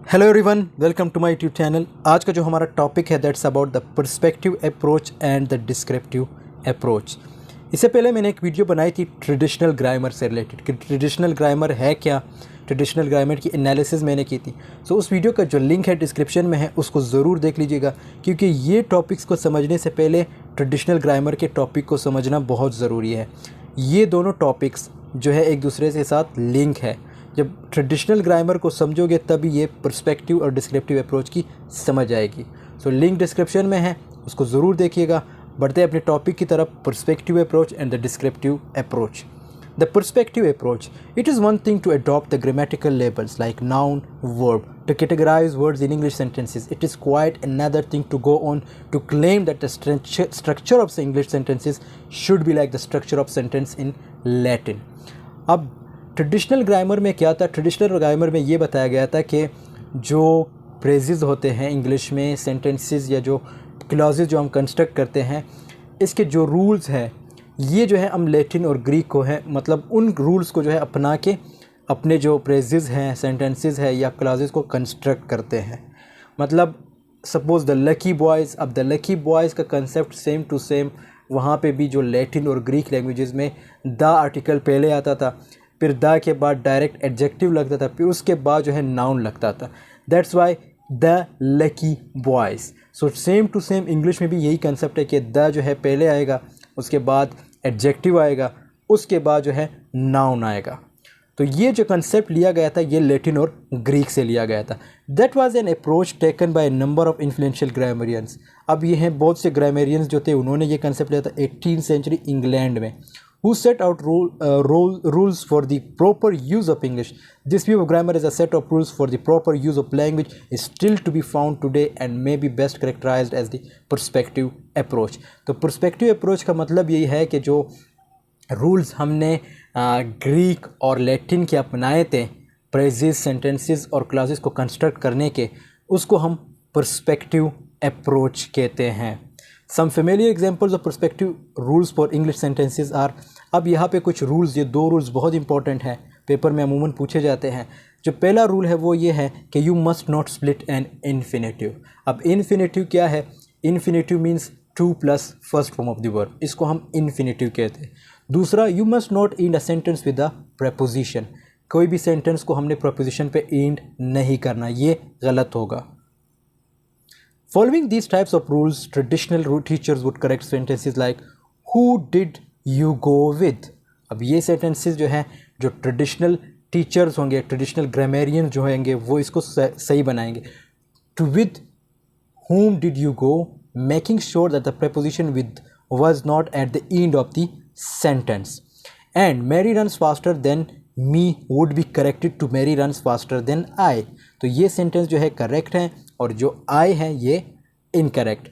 Hello everyone, welcome to my YouTube channel. आज का जो हमारा टॉपिक है that's about the perspective approach and the descriptive approach. इससे पहले मैंने एक वीडियो बनाई थी ट्रेडिशनल ग्रामर से रिलेटेड कि ट्रेडिशनल ग्रामर है क्या, ट्रेडिशनल ग्रामर की एनालिसिस मैंने की थी। सो उस वीडियो का जो लिंक है डिस्क्रिप्शन में है, उसको ज़रूर देख लीजिएगा, क्योंकि ये टॉपिक्स को समझने से पहले ट्रेडिशनल ग्रामर के टॉपिक को समझना बहुत ज़रूरी है। ये दोनों टॉपिक्स जो है एक दूसरे के साथ लिंक है। जब ट्रेडिशनल ग्रामर को समझोगे तभी ये पर्सपेक्टिव और डिस्क्रिप्टिव अप्रोच की समझ आएगी। सो लिंक डिस्क्रिप्शन में है, उसको ज़रूर देखिएगा। बढ़ते हैं अपने टॉपिक की तरफ, perspective approach and the descriptive approach. The perspective approach, it is one thing to adopt the grammatical labels like noun, verb to categorize words in English sentences. It is quite another thing to go on to claim that the structure of the English sentences should be like the structure of sentence in Latin. अब traditional grammar में क्या था? Traditional grammar में ये बताया गया था कि जो फ्रेजेस होते हैं इंग्लिश में, सेंटेंसेस या जो क्लॉजेस जो हम कंस्ट्रक्ट करते हैं, इसके जो रूल्स हैं ये जो है हम लैटिन और ग्रीक को है, मतलब उन रूल्स को जो है अपना के अपने जो फ्रेजेस हैं, सेंटेंसेस है या क्लॉजेस को कंस्ट्रक्ट करते हैं। मतलब सपोज़ द लकी बॉयज़, अब द लकी बॉयज़ का कंसेप्ट सेम टू सेम वहाँ पे भी जो लैटिन और ग्रीक लैंग्वेजेस में द आर्टिकल पहले आता था, फिर द के बाद डायरेक्ट एडजेक्टिव लगता था, फिर उसके बाद जो है नाउन लगता था। That's why the lucky boys. So same to same English में भी यही कंसेप्ट है कि द जो है पहले आएगा, उसके बाद एडजेक्टिव आएगा, उसके बाद जो है नाउन आएगा। तो ये जो कंसेप्ट लिया गया था ये लैटिन और ग्रीक से लिया गया था। That was an approach taken by number of influential ग्रामरियंस। अब ये हैं बहुत से ग्रामरियंस जो थे, उन्होंने ये कंसेप्ट लिया था 18th सेंचुरी इंग्लैंड में, who set out rules for the proper use of English. This view of grammar as a set of rules for the proper use of language is still to be found today and may be best characterized as the perspective approach. तो perspective approach का मतलब यही है कि जो rules हमने Greek और Latin के अपनाए थे फ्रेजेस, सेंटेंसेस और क्लॉजेस को कंस्ट्रक्ट करने के, उसको हम पर्सपेक्टिव अप्रोच कहते हैं। Some familiar examples of perspective rules for English sentences are. अब यहाँ पे कुछ रूल्स, ये दो रूल्स बहुत इंपॉर्टेंट हैं, पेपर में अमूमन पूछे जाते हैं। जो पहला रूल है वो ये है कि you must not split an infinitive. अब इन्फिनेटिव क्या है? Infinitive means to plus first form of the verb, इसको हम इन्फिनेटिव कहते हैं। दूसरा, you must not end a sentence with a preposition. कोई भी सेंटेंस को हमने प्रपोजिशन पे एंड नहीं करना, ये गलत होगा। Following these types of rules, traditional teachers would correct sentences like who did you go with। अब ये sentences जो हैं, जो ट्रेडिशनल टीचर्स होंगे, ट्रेडिशनल ग्रामेरियन जो होंगे, वो इसको सही बनाएंगे। To with whom did you go, making sure that the preposition with was not at the end of the sentence। And Mary runs faster than me would be corrected to Mary runs faster than I। तो ये sentence जो है correct है और जो I है ये incorrect.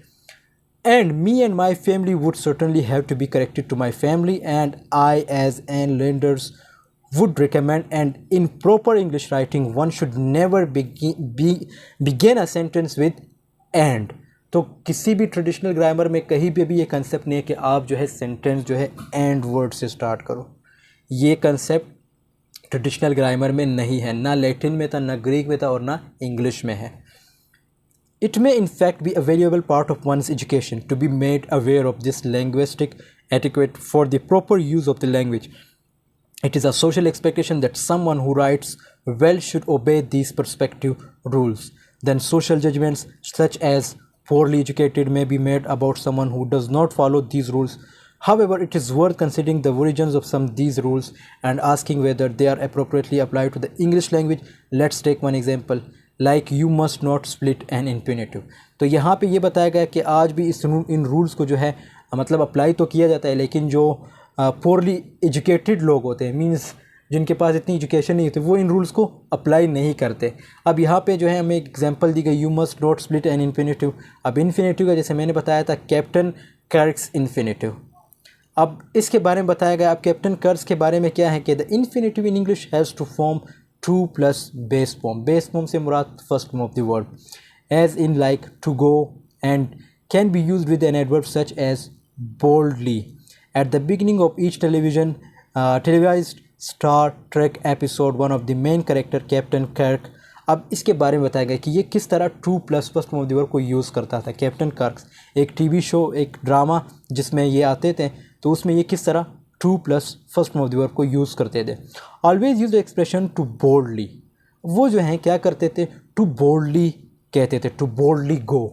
And me and my family would certainly have to be corrected to my family and I as an lenders would recommend। And in proper English writing one should never begin a sentence with and। तो किसी भी traditional grammar में कहीं पे भी ये concept नहीं है कि आप जो है सेंटेंस जो है एंड वर्ड से स्टार्ट करो। ये कंसेप्ट ट्रेडिशनल ग्रामर में नहीं है, ना लैटिन में था, ना ग्रीक में था और ना इंग्लिश में है। It may in fact be a valuable part of one's education to be made aware of this linguistic etiquette for the proper use of the language. It is a social expectation that someone who writes well should obey these perspective rules. Then social judgments such as poorly educated may be made about someone who does not follow these rules. However, it is worth considering the origins of some of these rules and asking whether they are appropriately applied to the English language. Let's take one example, like you must not split an infinitive। तो यहाँ पे ये बताया गया कि आज भी इन rules को जो है मतलब अप्लाई तो किया जाता है, लेकिन जो पोरली एजुकेटेड लोग होते हैं, मीन्स जिनके पास इतनी एजुकेशन नहीं होती, वो इन रूल्स को अप्लाई नहीं करते। अब यहाँ पे जो है हमें एक एग्जांपल दी गई, you must not split an infinitive. अब इन्फिनेटिव का जैसे मैंने बताया था कैप्टन कर्क्स इन्फिनेटिव। अब इसके बारे में बताया गया, अब कैप्टन कर्क्स के बारे में क्या है कि the infinitive in English has two form to plus base form. Base form से मुराद first form of the verb, as in like to go, and can be used with an adverb such as boldly. At the beginning of each televised Star Trek episode, one of the main character, Captain Kirk, अब इसके बारे में बताया गया कि ये किस तरह to plus first form of the verb को यूज़ करता था। कैप्टन कर्क एक टीवी शो, एक ड्रामा जिसमें ये आते थे, तो उसमें ये किस तरह to plus first form of the verb को यूज़ करते थे। Always use the expression to boldly, वो जो हैं क्या करते थे, टू बोल्डली कहते थे, to boldly go.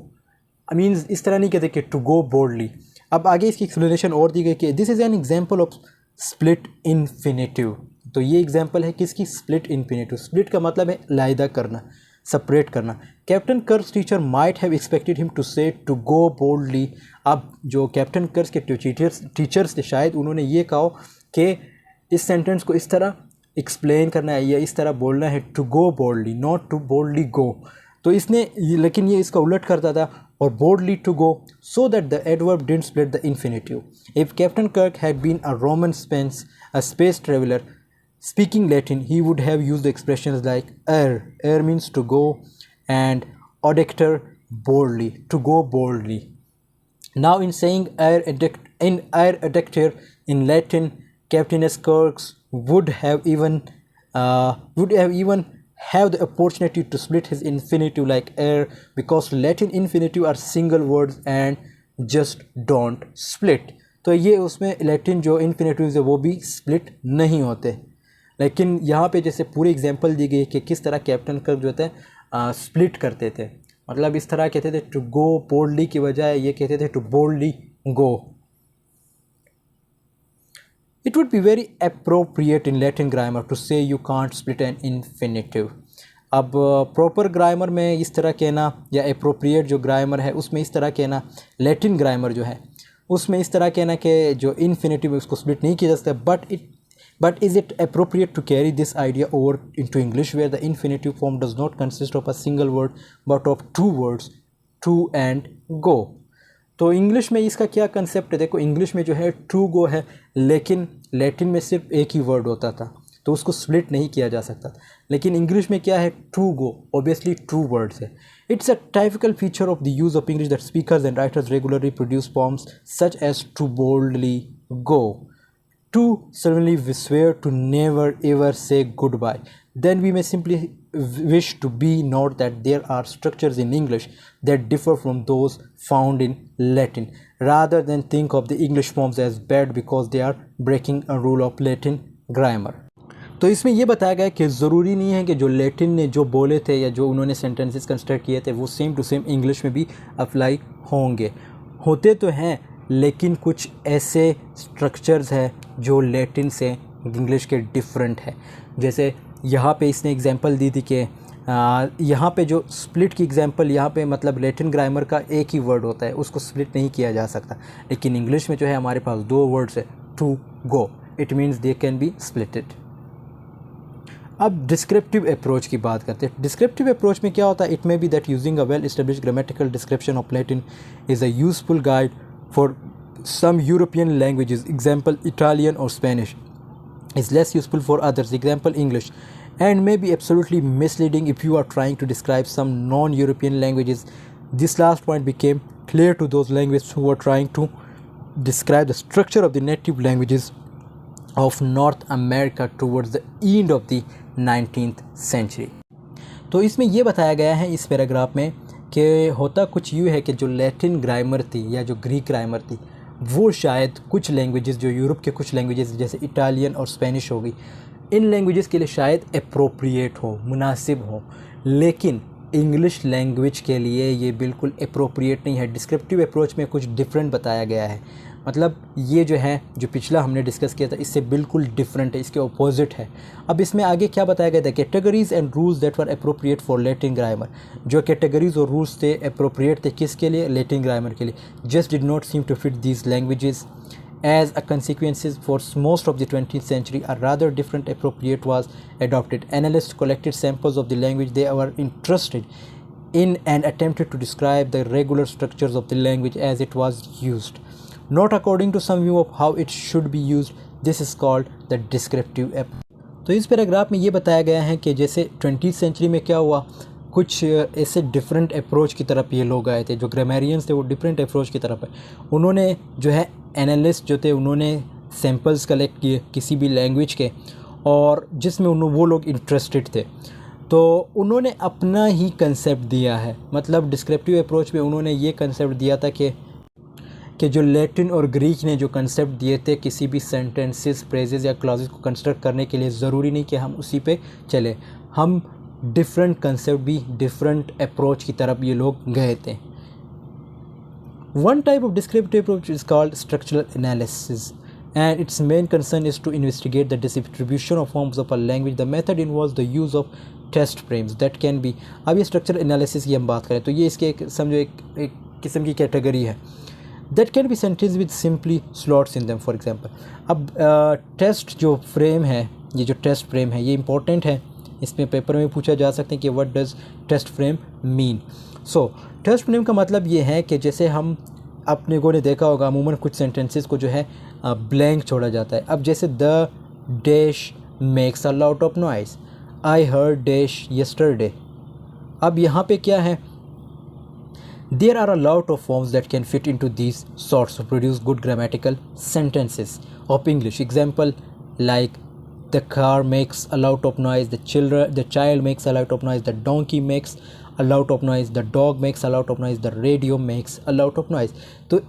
I means इस तरह नहीं कहते कि टू गो बोल्डली। अब आगे इसकी एक्सप्लेनेशन और दी गई कि this is an example of split infinitive. तो ये एग्जाम्पल है किसकी, स्प्लिट इन्फिनेटिव। स्प्लिट का मतलब है लायदा करना, सेपरेट करना। Captain Kirk's teacher might have expected him to say to go boldly. अब जो कैप्टन कर्स के टीचर्स थे शायद उन्होंने ये कहा कि इस सेंटेंस को इस तरह एक्सप्लेन करना है या इस तरह बोलना है, to go boldly, not to boldly go. तो इसने लेकिन ये इसका उलट करता था और boldly to go, so that the adverb didn't split the infinitive. If Captain Kirk had been a Roman space traveler speaking Latin, he would have used expressions like er means to go, and audictor boldly, to go boldly. Now in saying audictor in Latin, Captain Kirk would have even have the opportunity to split his infinitive like because Latin infinitive are single words and just don't split. तो ये उसमें Latin जो infinitive है वो भी split नहीं होते। लेकिन यहाँ पे जैसे पूरी एग्जांपल दी गई कि किस तरह कैप्टन कर्क जो होते हैं स्प्लिट करते थे, मतलब इस तरह कहते थे टू गो बोल्डली की बजाय ये कहते थे to boldly go. It would be very appropriate in Latin grammar to say you can't split an infinitive. अब प्रॉपर ग्रामर में इस तरह कहना या अप्रोप्रिएट जो ग्रामर है उसमें इस तरह कहना, लैटिन ग्रामर जो है उसमें इस तरह कहना कि जो इन्फिनेटिव है उसको स्प्लिट नहीं किया जा सकता। But is it appropriate to carry this idea over into English where the infinitive form does not consist of a single word but of two words, to and go? तो English में इसका क्या concept है, देखो English में जो है to गो है, लेकिन लैटिन में सिर्फ एक ही वर्ड होता था तो उसको स्प्लिट नहीं किया जा सकता। लेकिन इंग्लिश में क्या है, to go, obviously two words है। It's a typical feature of the use of English that speakers and writers regularly produce forms such as to boldly go, to suddenly we swear to never ever say goodbye. Then we may simply wish to be note that there are structures in English that differ from those found in Latin, rather than think of the English forms as bad because they are breaking a rule of Latin grammar. तो इसमें ये बताया गया कि ज़रूरी नहीं है कि जो लैटिन ने जो बोले थे या जो उन्होंने सेंटेंसेस कंस्ट्रक्ट किए थे वो सेम टू सेम इंग्लिश में भी अप्लाई होंगे, होते तो हैं, लेकिन कुछ ऐसे स्ट्रक्चर्स हैं जो लैटिन से इंग्लिश के डिफरेंट है। जैसे यहाँ पे इसने एग्जांपल दी थी कि यहाँ पे जो स्प्लिट की एग्जांपल, यहाँ पे मतलब लैटिन ग्रामर का एक ही वर्ड होता है, उसको स्प्लिट नहीं किया जा सकता। लेकिन इंग्लिश में जो है हमारे पास दो वर्ड्स है, to go, it means they can be splitted. अब डिस्क्रिप्टिव अप्रोच की बात करते हैं। डिस्क्रिप्टिव अप्रोच में क्या होता है, it may be that using a well established grammatical description of Latin is a useful guide for some European languages, example Italian or Spanish, is less useful for others, example English, and may be absolutely misleading if you are trying to describe some non-European languages. This last point became clear to those linguists who were trying to describe the structure of the native languages of North America towards the end of the 19th century. तो इसमें ये बताया गया है इस paragraph में कि होता कुछ यूँ है कि जो लैटिन ग्रामर थी या जो ग्रीक ग्रामर थी वो शायद कुछ लैंग्वेजेस, जो यूरोप के कुछ लैंग्वेजेस जैसे इटालियन और स्पेनिश हो गई, इन लैंग्वेजेस के लिए शायद अप्रोप्रिएट हो, मुनासिब हो, लेकिन इंग्लिश लैंग्वेज के लिए ये बिल्कुल अप्रोप्रिएट नहीं है। डिस्क्रिप्टिव अप्रोच में कुछ डिफरेंट बताया गया है, मतलब ये जो है जो पिछला हमने डिस्कस किया था इससे बिल्कुल डिफरेंट है, इसके अपोजिट है। अब इसमें आगे क्या बताया गया था, categories and rules that were appropriate for Latin grammar. जो कैटेगरीज और रूल्स थे अप्रोप्रिएट थे किसके लिए, लैटिन ग्रामर के लिए, just did not seem to fit these languages. As a consequences, for most of the 20th century, a rather different appropriate was adopted. Analysts collected samples of the language they were interested in and attempted to describe the regular structures of the language as it was used, not according to some view of how it should be used. This is called the descriptive approach. तो इस paragraph में ये बताया गया है कि जैसे 20th century में क्या हुआ, कुछ ऐसे डिफरेंट अप्रोच की तरफ ये लोग आए थे, जो ग्रामेरियंस थे वो डिफरेंट अप्रोच की तरफ है। उन्होंने जो है एनालिस्ट जो थे उन्होंने सैम्पल्स कलेक्ट किए किसी भी लैंग्वेज के, और जिसमें वो लोग इंटरेस्टेड थे। तो उन्होंने अपना ही कंसेप्ट दिया है, मतलब डिस्क्रिप्टिव अप्रोच में उन्होंने ये कंसेप्ट दिया था कि जो लैटिन और ग्रीक ने जो कंसेप्ट दिए थे किसी भी सेंटेंसेस, फ्रेजेस या क्लॉजेस को कंस्ट्रक्ट करने के लिए, ज़रूरी नहीं कि हम उसी पे चले, हम डिफरेंट कंसेप्ट भी, डिफरेंट अप्रोच की तरफ ये लोग गए थे। One type of descriptive approach is called structural analysis, and its main concern is to investigate the distribution of forms of a language. The method involves the use of test frames that can be, अब ये structural analysis की हम बात करें तो ये इसके एक समझो एक किस्म की कैटेगरी है, that can be sentenced with simply slots in them. For example, अब टेस्ट जो फ्रेम है, ये जो टेस्ट फ्रेम है ये इंपॉर्टेंट है, इसमें पेपर में पूछा जा सकते हैं कि what does test frame mean. So test frame का मतलब ये है कि जैसे हम अपने को ने देखा होगा अमूमन कुछ सेंटेंसेस को जो है ब्लैंक छोड़ा जाता है। अब जैसे the dash makes a lot of noise, I heard dash yesterday. अब यहाँ पे क्या है, there are a lot of forms that can fit into these sorts to produce good grammatical sentences of English. Example like the car makes a lot of noise, the child makes a lot of noise, the donkey makes a lot of noise, the dog makes a lot of noise, the radio makes a lot of noise. So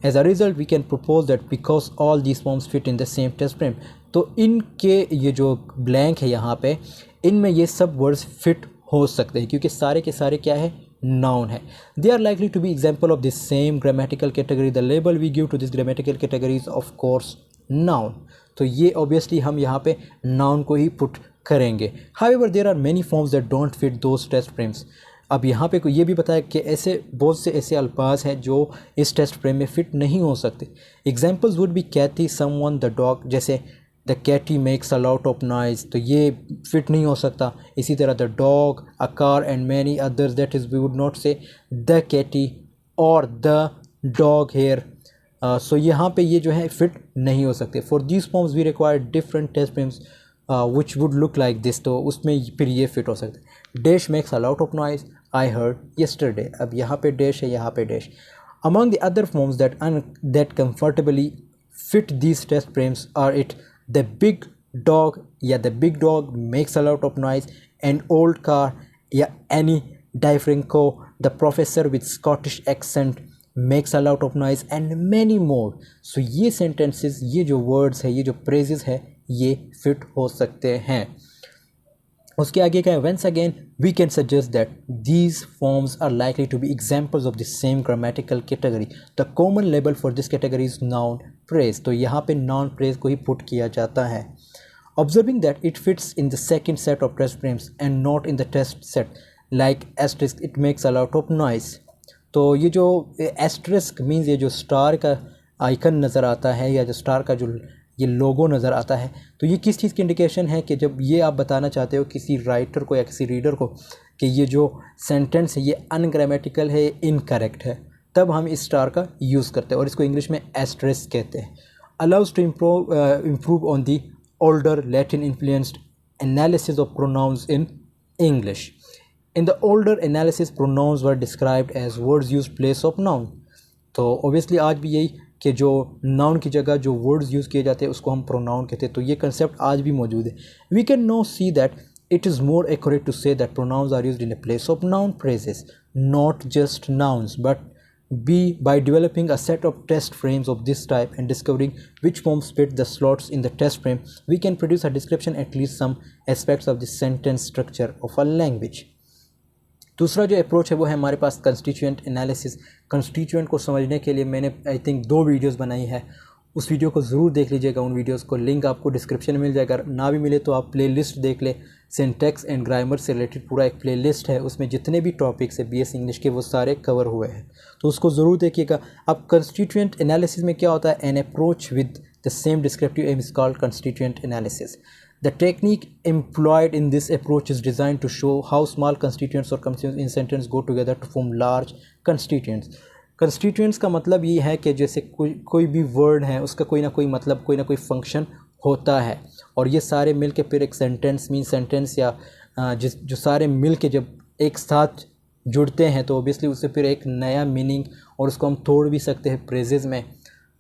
as a result we can propose that because all these forms fit in the same test frame, तो इनके ये जो blank है यहाँ पे, इनमें ये सब वर्ड्स फिट हो सकते हैं क्योंकि सारे के सारे क्या है, नाउन है। They are likely to be example of this same grammatical category. The label we give to this grammatical categories of course noun. तो ये ऑब्वियसली हम यहाँ पे नाउन को ही पुट करेंगे। However there are many forms that don't fit those test frames. अब यहाँ पे ये भी बताया कि ऐसे बहुत से ऐसे अल्फाज हैं जो इस टेस्ट फ्रेम में फ़िट नहीं हो सकते। Examples would be Kathy, someone, the dog. जैसे the Katie makes a lot of noise, तो ये फिट नहीं हो सकता। इसी तरह the dog, a car and many others, that is we would not say the Katie और द डॉग हेयर। सो यहाँ पे ये जो है फिट नहीं हो सकते। For these forms we require different test frames which would look like this, तो उसमें फिर ये फिट हो सकते हैं। Dash makes a lot of noise, I heard yesterday. अब यहाँ पे डैश है, यहाँ पे dash. Among the other forms that comfortably fit these test frames are it the big dog, yeah, the big dog makes a lot of noise, an old car, yeah, Annie Difranco, the professor with Scottish accent makes a lot of noise, and many more. So ये sentences, ये जो words है, ये जो phrases है, ये fit हो सकते हैं। उसके आगे क्या है, once again we can suggest that these forms are likely to be examples of the same grammatical category. The common label for this category is noun phrase. तो यहाँ पे noun phrase को ही put किया जाता है। Observing that it fits in the second set of test frames and not in the test set, like asterisk, it makes a lot of noise. तो ये जो asterisk means ये जो स्टार का आइकन नज़र आता है या जो स्टार का जो ये लोगो नज़र आता है, तो ये किस चीज़ की इंडिकेशन है कि जब ये आप बताना चाहते हो किसी राइटर को या किसी रीडर को कि ये जो सेंटेंस है ये अनग्रामेटिकल है, इनकरेक्ट है, तब हम इस स्टार का यूज़ करते हैं और इसको इंग्लिश में एस्टेरिस्क कहते हैं। Allows to improve on the older Latin influenced analysis of pronouns in English. In the older analysis pronouns were described as words use place of noun. तो ऑब्वियसली आज भी यही कि जो नाउन की जगह जो वर्ड्स यूज़ किए जाते हैं उसको हम प्रोनाउन कहते हैं, तो ये कंसेप्ट आज भी मौजूद है। We can now see that it is more accurate to say that pronouns are used in a place of noun phrases, not just nouns but by developing a set of test frames of this type and discovering which forms fit the slots in the test frame, we can produce a description at least some aspects of the sentence structure of a language. दूसरा जो approach है वो है हमारे पास constituent analysis. Constituent को समझने के लिए मैंने आई थिंक 2 वीडियोस बनाई है, उस वीडियो को ज़रूर देख लीजिएगा। उन वीडियोस को लिंक आपको डिस्क्रिप्शन में मिल जाएगा, ना भी मिले तो आप प्लेलिस्ट देख ले। सिंटैक्स एंड ग्रामर से रिलेटेड पूरा एक प्लेलिस्ट है, उसमें जितने भी टॉपिक्स है बीएस इंग्लिश के वो सारे कवर हुए हैं, तो उसको ज़रूर देखिएगा। अब कंस्टिट्यूएंट एनालिसिस में क्या होता है, an approach with the same descriptive aim is called constituent analysis. The technique employed in this approach is designed to show how small constituents or constituents in sentence go together to form large constituents. Constituents का मतलब ये है कि जैसे कोई भी word है उसका कोई ना कोई मतलब, कोई ना कोई फंक्शन होता है, और ये सारे मिल के फिर एक सेंटेंस मीन सेंटेंस या जो सारे मिल के जब एक साथ जुड़ते हैं तो ऑब्वियसली उससे फिर एक नया मीनिंग, और उसको हम तोड़ भी सकते हैं फ्रेजेस में।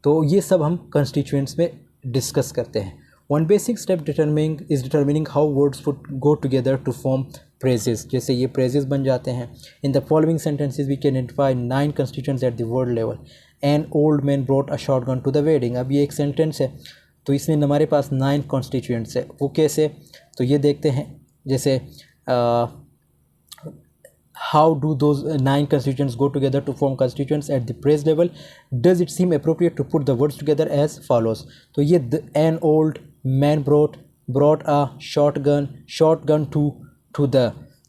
तो ये सब हम कंस्टिट्यूएंट्स में डिस्कस करते हैं। One basic step determining how words would go together to form phrases. जैसे ये प्रेजेस बन जाते हैं। In the following sentences we can identify 9 constituents at the word level. An old man brought a shotgun to the wedding. अब ये एक sentence है तो इसमें हमारे पास 9 कॉन्स्टिट्यूएंट्स है। वो कैसे, तो ये देखते हैं। जैसे how do those 9 constituents go together to form constituents at the phrase level? Does it seem appropriate to put the words together as follows? तो ये an old man brought a shotgun to the,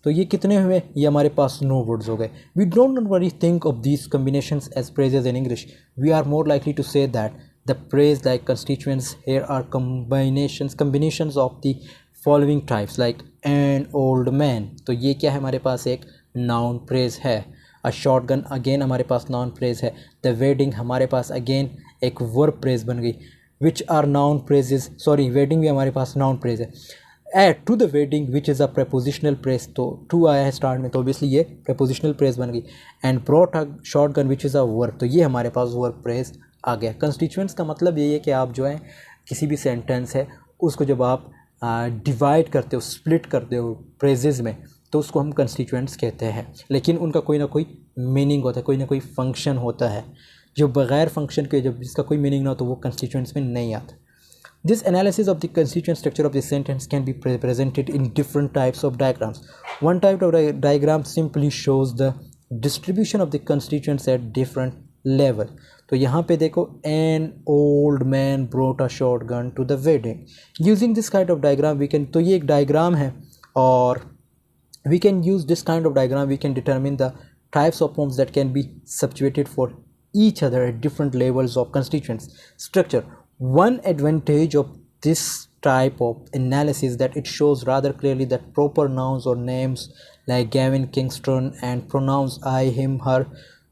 तो ये कितने हुए, ये हमारे पास 9 words हो गए। We don't normally think of these combinations as phrases in English. We are more likely to say that the phrase like constituents here are combinations of the following types like an old man, तो ये क्या है, हमारे पास एक noun phrase है। अ shotgun again हमारे पास noun phrase है। द वेडिंग हमारे पास अगेन एक वर्ब फ्रेज बन गई। Which are noun phrases, sorry wedding भी हमारे पास नाउन फ्रेज है। At to the wedding which is a prepositional phrase, तो टू आया है स्टार्ट में तो ऑब्वियसली ये प्रपोजिशनल फ्रेज बन गई। And brought a shotgun which is a verb, तो ये हमारे पास वर्ब फ्रेज आ गया। कंस्टिट्यूएंट्स का मतलब यही है कि आप जो है किसी भी सेंटेंस है उसको जब आप डिवाइड करते हो, स्प्लिट करते हो फ्रेजेस में, तो उसको हम कंस्टिट्यूएंट्स कहते हैं। लेकिन उनका कोई ना कोई मीनिंग होता है, कोई ना कोई फंक्शन होता है। जो बगैर फंक्शन के, जब जिसका कोई मीनिंग ना हो, तो वो कंस्टिट्यूएंट्स में नहीं आता। This analysis of the constituent structure of the sentence can be presented in different types of diagrams. One type of diagram simply shows the distribution of the constituents at different level. तो यहाँ पे देखो, an old man brought a shotgun to the wedding. Using this kind of diagram we can, तो ये एक diagram है और we can use this kind of diagram, we can determine the types of forms that can be substituted for each other at different levels of constituents structure. One advantage of this type of analysis that it shows rather clearly that proper nouns or names like Gavin Kingston and pronouns I, him, her,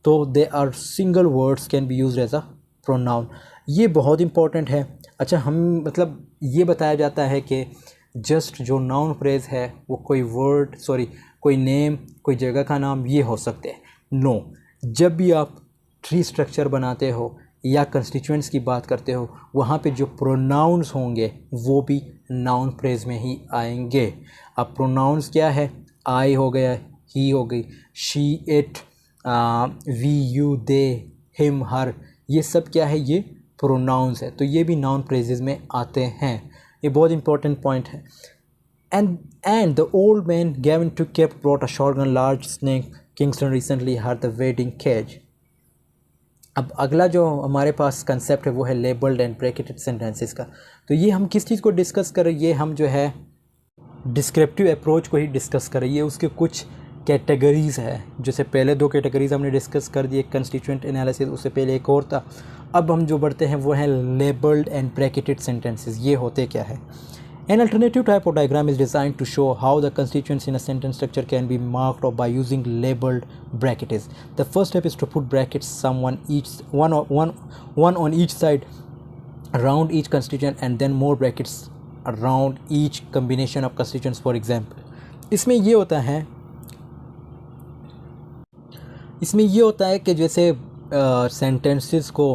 though they are single words, can be used as a pronoun. ये बहुत important है। अच्छा, हम मतलब ये बताया जाता है कि जस्ट जो नाउन फ्रेज है वो कोई वर्ड, सॉरी कोई नेम, कोई जगह का नाम ये हो सकते हैं। नो, जब भी आप ट्री स्ट्रक्चर बनाते हो या कंस्टिट्यूएंट्स की बात करते हो, वहाँ पे जो प्रोनाउंस होंगे वो भी नाउन फ्रेज में ही आएंगे। अब प्रोनाउंस क्या है, आई हो गया, ही हो गई, she, it, we, you, they, him, her, ये सब क्या है, ये प्रोनाउंस है। तो ये भी नाउन फ्रेजेस में आते हैं। ये बहुत इंपॉर्टेंट पॉइंट है। And the old man Gavin to cape brought a shotgun large snake Kingston recently her the wedding cage. अब अगला जो हमारे पास कंसेप्ट है वो है लेबल्ड एंड ब्रैकेटेड सेंटेंसेस का। तो ये हम किस चीज़ को डिस्कस कर रहे हैं, ये हम जो है डिस्क्रिप्टिव अप्रोच को ही डिस्कस कर रहे हैं। उसके कुछ कैटेगरीज़ है, जैसे पहले 2 कैटेगरीज़ हमने डिस्कस कर दी, एक कंस्टिट्यूएंट एनालिसिस, उससे पहले एक और था। अब हम जो बढ़ते हैं वो है लेबल्ड एंड ब्रैकेटेड सेंटेंसेस। ये होते क्या है? An alternative type of diagram is designed to show how the constituents in a sentence structure can be marked off by using labeled brackets. The first step is to put brackets one on each side around each constituent and then more brackets around each combination of constituents. For example, इसमें ये होता है कि जैसे sentences को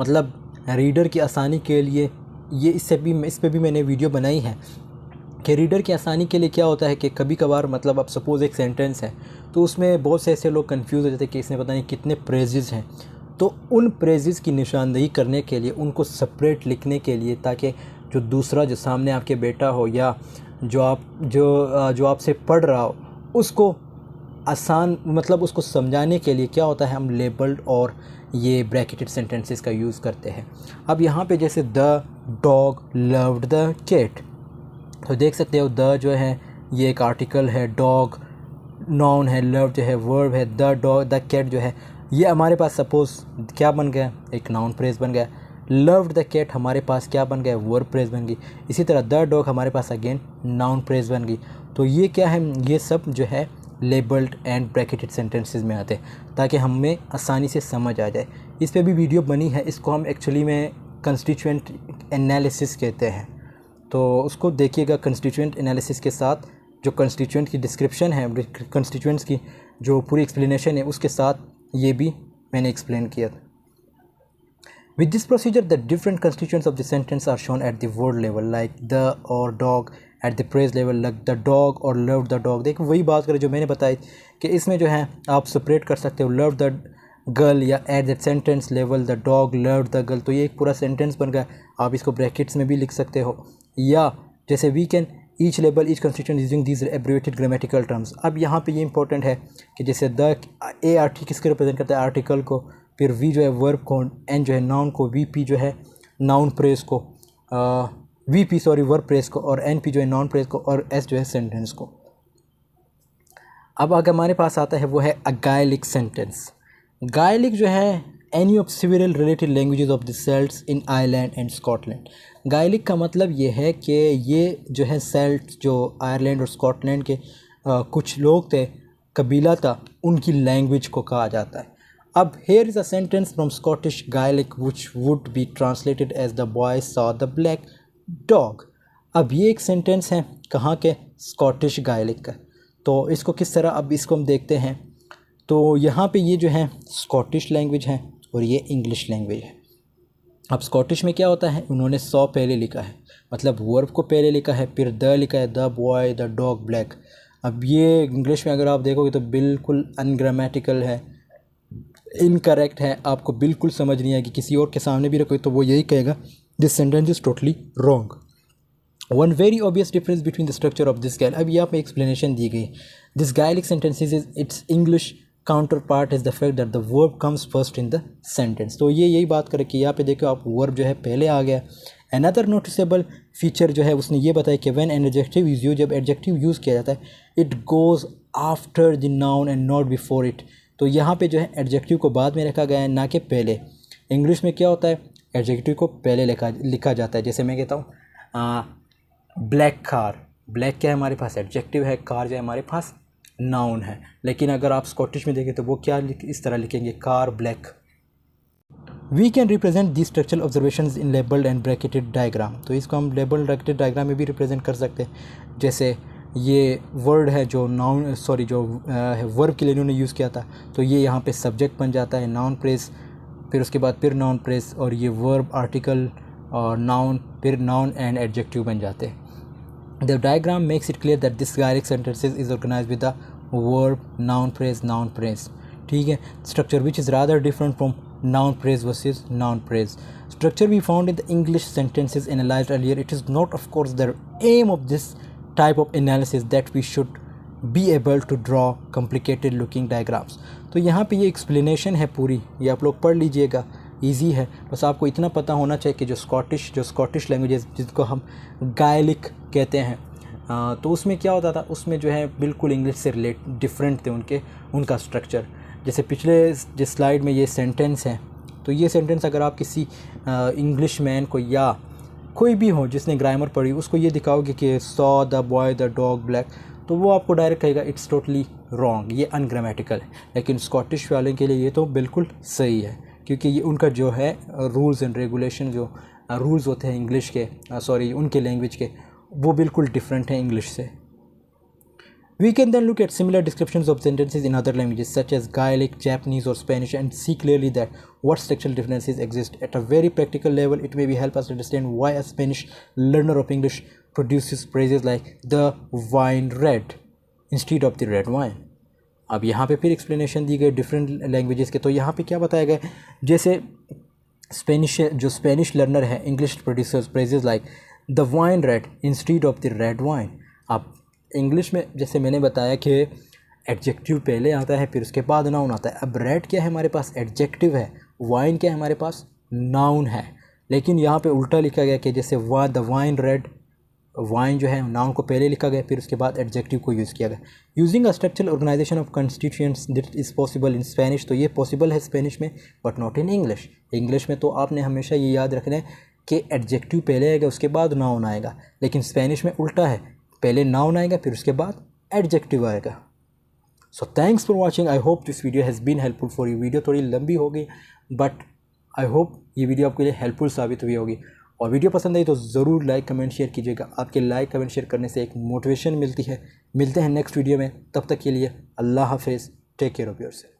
मतलब reader की आसानी के लिए, ये इस पे भी मैंने वीडियो बनाई है कि रीडर की आसानी के लिए क्या होता है कि कभी कभार मतलब अब सपोज़ एक सेंटेंस है तो उसमें बहुत से ऐसे लोग कंफ्यूज हो जाते हैं कि इसमें पता नहीं कितने प्रेजेस हैं। तो उन प्रेजेस की निशानदेही करने के लिए, उनको सेपरेट लिखने के लिए, ताकि जो दूसरा जो सामने आपके बेटा हो या जो आपसे पढ़ रहा हो उसको आसान, मतलब उसको समझाने के लिए क्या होता है, हम लेबल्ड और ये ब्रैकेटेड सेंटेंसेस का यूज़ करते हैं। अब यहाँ पे जैसे the dog loved the cat, तो देख सकते हो द जो है ये एक आर्टिकल है, डॉग नाउन है, लव जो है वर्ब है, द डॉग द कैट जो है ये हमारे पास सपोज़ क्या बन गया, एक नाउन फ्रेज बन गया। लव्ड द कैट हमारे पास क्या बन गया, वर्ब फ्रेज बन गई। इसी तरह द डॉग हमारे पास अगेन नाउन फ्रेज बन गई। तो ये क्या है, ये सब जो है लेबल्ड एंड ब्रैकेटेड सेंटेंसेस में आते हैं ताकि हमें आसानी से समझ आ जाए। इस पे भी वीडियो बनी है, इसको हम एक्चुअली में कंस्टिट्यूएंट एनालिसिस कहते हैं, तो उसको देखिएगा। कंस्टिट्यूएंट एनालिसिस के साथ जो कंस्टिट्यूएंट की डिस्क्रिप्शन है, कंस्टिट्यूएंट्स की जो पूरी एक्सप्लेनेशन है, उसके साथ ये भी मैंने एक्सप्लेन किया था। With this procedure, the different constituents of the sentence are shown at the word level, like the or dog, at the phrase level, like the dog or loved the dog. देखो वही बात करें जो मैंने बताई कि इसमें जो है आप सेपरेट कर सकते हो loved the गर्ल या at that sentence level the dog loved the girl, तो ये एक पूरा सेंटेंस बन गया। आप इसको ब्रैकेट्स में भी लिख सकते हो, या जैसे we can each label each constituent using these abbreviated grammatical terms. अब यहाँ पे ये इंपॉर्टेंट है कि जैसे द ए आर टी किसके रिप्रेजेंट करता है, आर्टिकल को, फिर वी जो है वर्ब को, एन जो है नाउन को, वी पी जो है नाउन प्रेस को, V P sorry verb press को, और एन पी जो है नाउन प्रेस को, और एस जो है सेंटेंस को। अब अगर हमारे पास आता है वो है अ गायलिक सेंटेंस। गायलिक जो है any of civil related languages of the Celts in Ireland and Scotland. Gaelic का मतलब ये है कि ये जो है सेल्ट्स जो आयरलैंड और स्कॉटलैंड के कुछ लोग थे, कबीला था, उनकी लैंग्वेज को कहा जाता है। अब here is a sentence from Scottish Gaelic which would be translated as the boy saw the black dog. अब ये एक सेंटेंस है कहाँ के, स्कॉटिश गायलिक का। तो इसको किस तरह, अब इसको हम देखते हैं। तो यहाँ पे ये जो है स्कॉटिश लैंग्वेज है और ये इंग्लिश लैंग्वेज है। अब स्कॉटिश में क्या होता है, उन्होंने सॉ पहले लिखा है, मतलब वर्ब को पहले लिखा है, फिर द लिखा है, the boy the dog black. अब ये इंग्लिश में अगर आप देखोगे तो बिल्कुल अनग्रामेटिकल है, इनकरेक्ट है, आपको बिल्कुल समझ नहीं आएगी। किसी और के सामने भी रखो तो वो यही कहेगा this sentence is totally wrong. One very obvious difference between the structure of this Gael, अब यहाँ पे एक्सप्लेनेशन दी गई। This Gaelic sentences is its English counterpart is the fact that the verb comes first in the sentence. तो ये यही बात करें कि यहाँ पे देखो आप वर्ब जो है पहले आ गया। अनदर नोटिसेबल फीचर जो है उसने ये बताया कि when an adjective is use, जब एडजेक्टिव यूज़ किया जाता है, it goes after the noun and not before it. तो यहाँ पे जो है एडजेक्टिव को बाद में रखा गया है, ना कि पहले। इंग्लिश में क्या होता है, एडजेक्टिव को पहले लिखा जाता है। जैसे मैं कहता हूँ ब्लैक कार, ब्लैक क्या है हमारे पास एडजेक्टिव है, कार जो है हमारे पास नाउन है। लेकिन अगर आप स्कॉटिश में देखें तो वो क्या इस तरह लिखेंगे, car black. We can represent the structural observations in labelled and bracketed diagram. तो इसको हम लेबल्ड ब्रैकेटेड डायग्राम में भी रिप्रेजेंट कर सकते हैं। जैसे ये वर्ड है जो नाउन जो वर्ब के लिए इन्होंने यूज़ किया था, तो ये यहाँ पे सब्जेक्ट बन जाता है, नाउन प्रेस, फिर उसके बाद फिर नाउन प्रेस, और ये वर्ब आर्टिकल और नाउन, फिर नाउन एंड एडजेक्टिव बन जाते हैं। The diagram makes it clear that this Gaelic sentences is organized with the verb, noun phrase, ठीक है। Structure which is rather different from noun phrase versus noun phrase. Structure we found in the English sentences analyzed earlier. It is not, of course, the aim of this type of analysis that we should be able to draw complicated looking diagrams. तो यहाँ पे ये explanation है पूरी, ये आप लोग पढ़ लीजिएगा, ईजी है। बस आपको इतना पता होना चाहिए कि जो स्कॉटिश लैंग्वेजेस जिसको हम गायलिक कहते हैं, तो उसमें क्या होता था, उसमें जो है बिल्कुल इंग्लिश से डिफरेंट थे उनका स्ट्रक्चर। जैसे पिछले जिस स्लाइड में ये सेंटेंस है, तो ये सेंटेंस अगर आप किसी इंग्लिश मैन को या कोई भी हो जिसने ग्रामर पढ़ी, उसको ये दिखाओगे कि saw the boy the dog black, तो वो आपको डायरेक्ट कहेगा इट्स टोटली रॉन्ग, ये अनग्रामेटिकल है। लेकिन स्कॉटिश वाले के लिए ये तो बिल्कुल सही है, क्योंकि ये उनका जो है रूल्स एंड रेगुलेशन, जो रूल्स होते हैं इंग्लिश के उनके लैंग्वेज के, वो बिल्कुल डिफरेंट हैं इंग्लिश से। We can then look at similar descriptions of sentences in other languages such as Gaelic, Japanese or Spanish and see clearly that what structural differences exist. At a very practical level, it may be help us understand why a Spanish learner of English produces phrases like the wine red instead of the red wine. अब यहाँ पे फिर explanation दी गई different languages के। तो यहाँ पे क्या बताया गया, जैसे स्पेनिश लर्नर है, English producers phrases like the wine red instead of the red wine. अब इंग्लिश में जैसे मैंने बताया कि एडजेक्टिव पहले आता है, फिर उसके बाद नाउन आता है। अब रेड क्या है हमारे पास, एडजेक्टिव है, वाइन क्या है हमारे पास, नाउन है। लेकिन यहाँ पे उल्टा लिखा गया कि जैसे द वाइन रेड, वाइन जो है नाउन को पहले लिखा गया, फिर उसके बाद एडजेक्टिव को यूज़ किया गया। Using a structural organisation of constituents that is possible in Spanish, तो ये पॉसिबल है स्पेनिश में, but not in English. English में तो आपने हमेशा ये याद रखना है कि एडजेक्टिव पहले आएगा, उसके बाद नाउन आएगा। लेकिन स्पेनिश में उल्टा है, पहले नाउन आएगा, फिर उसके बाद एडजेक्टिव आएगा। So thanks for watching. I hope this video has been helpful for you. Video थोड़ी लंबी हो गई, बट आई होप ये वीडियो आपके लिए हेल्पफुल साबित हुई होगी। और वीडियो पसंद आई तो ज़रूर लाइक कमेंट शेयर कीजिएगा। आपके लाइक कमेंट शेयर करने से एक मोटिवेशन मिलती है। मिलते हैं नेक्स्ट वीडियो में, तब तक के लिए अल्लाह हाफिज़, टेक केयर ऑफ़ योरसेल्फ।